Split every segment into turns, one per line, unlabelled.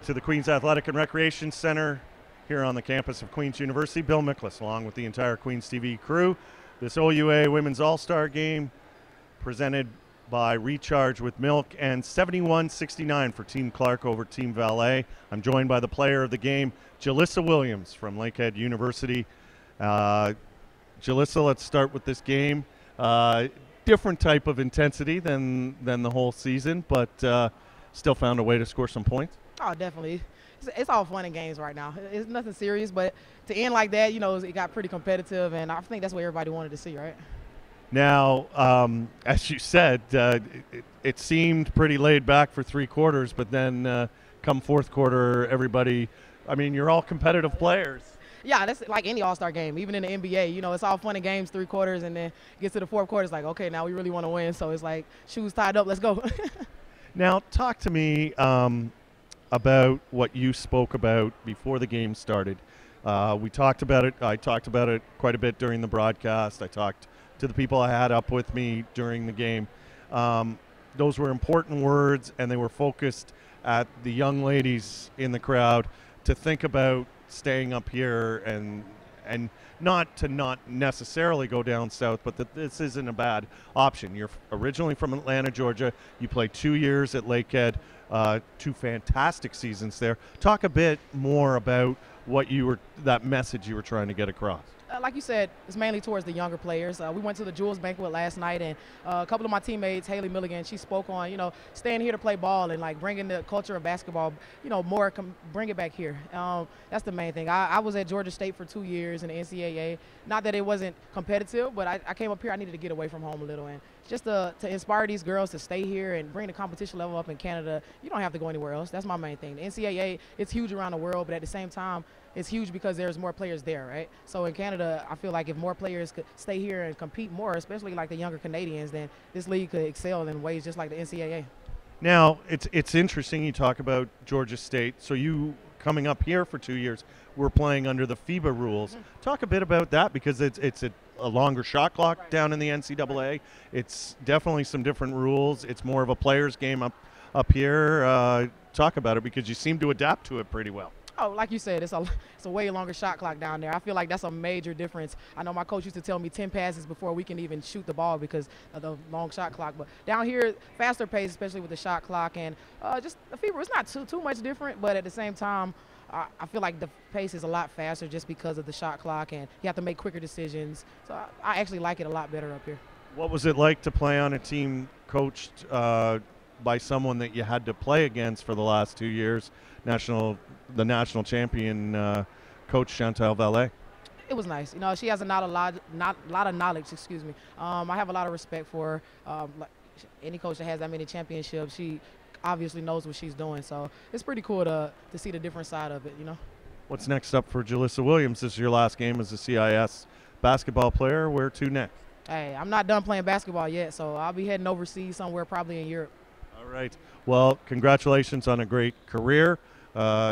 to the Queens Athletic and Recreation Center here on the campus of Queens University. Bill Miklas, along with the entire Queens TV crew. This OUA Women's All-Star Game presented by Recharge with Milk, and 71-69 for Team Clark over Team Valet. I'm joined by the player of the game, Jylisa Williams from Lakehead University. Jylisa, let's start with this game. Different type of intensity than the whole season, but still found a way to score some points.
Oh, definitely. It's all fun and games right now. It's nothing serious, but to end like that, you know, it got pretty competitive, and I think that's what everybody wanted to see, right?
Now, as you said, it seemed pretty laid back for 3 quarters, but then come fourth quarter, everybody, I mean, you're all competitive players.
Yeah, that's like any All-Star game, even in the NBA. You know, it's all fun and games 3 quarters, and then gets to the fourth quarter, it's like, okay, now we really want to win. So it's like shoes tied up, let's go.
Now, talk to me about what you spoke about before the game started. We talked about it. I talked about it quite a bit during the broadcast. I talked to the people I had up with me during the game. Those were important words, and they were focused at the young ladies in the crowd to think about staying up here and not necessarily go down south, but that this isn't a bad option. You're originally from Atlanta, Georgia. You played 2 years at Lakehead, 2 fantastic seasons there. Talk a bit more about what that message you were trying to get across.
Like you said, it's mainly towards the younger players. We went to the Jewels banquet last night, and a couple of my teammates, Haley Milligan, she spoke on, you know, staying here to play ball and like bringing the culture of basketball, you know, more, bring it back here. That's the main thing. I was at Georgia State for 2 years in the NCAA. Not that it wasn't competitive, but I came up here, I needed to get away from home a little, and just to inspire these girls to stay here and bring the competition level up in Canada. You don't have to go anywhere else. That's my main thing. The NCAA, it's huge around the world, but at the same time, it's huge because there's more players there, right? So in Canada, I feel like if more players could stay here and compete more, especially like the younger Canadians, then this league could excel in ways just like the NCAA.
Now, it's interesting you talk about Georgia State. So you coming up here for 2 years, we're playing under the FIBA rules. Mm-hmm. Talk a bit about that, because it's a longer shot clock right down in the NCAA. It's definitely some different rules. It's more of a player's game up here. Talk about it, because you seem to adapt to it pretty well.
Oh, like you said, it's a way longer shot clock down there. I feel like that's a major difference. I know my coach used to tell me 10 passes before we can even shoot the ball because of the long shot clock. But down here, faster pace, especially with the shot clock, and just the FIBA, it's not too much different, but at the same time, I feel like the pace is a lot faster just because of the shot clock, and you have to make quicker decisions. So I actually like it a lot better up here. What
was it like to play on a team coached by someone that you had to play against for the last 2 years, the national champion coach Chantal Valet?
It was nice. You know, she has a lot of knowledge. Excuse me. I have a lot of respect for her. Like any coach that has that many championships, she obviously knows what she's doing. So it's pretty cool to see the different side of it. You know.
What's next up for Jylisa Williams? This is your last game as a CIS basketball player. Where to next?
Hey, I'm not done playing basketball yet, so I'll be heading overseas somewhere, probably in Europe.
All right. Well, congratulations on a great career.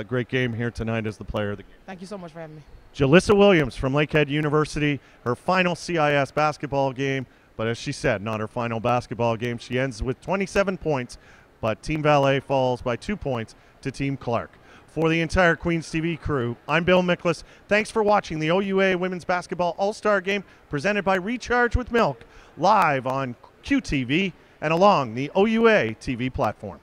Great game here tonight as the player of the game.
Thank you so much for having me.
Jylisa Williams from Lakehead University, her final CIS basketball game, but as she said, not her final basketball game. She ends with 27 points, but Team Valet falls by 2 points to Team Clark. For the entire Queens TV crew, I'm Bill Miklas. Thanks for watching the OUA Women's Basketball All-Star Game presented by Recharge with Milk, live on QTV and along the OUA TV platform.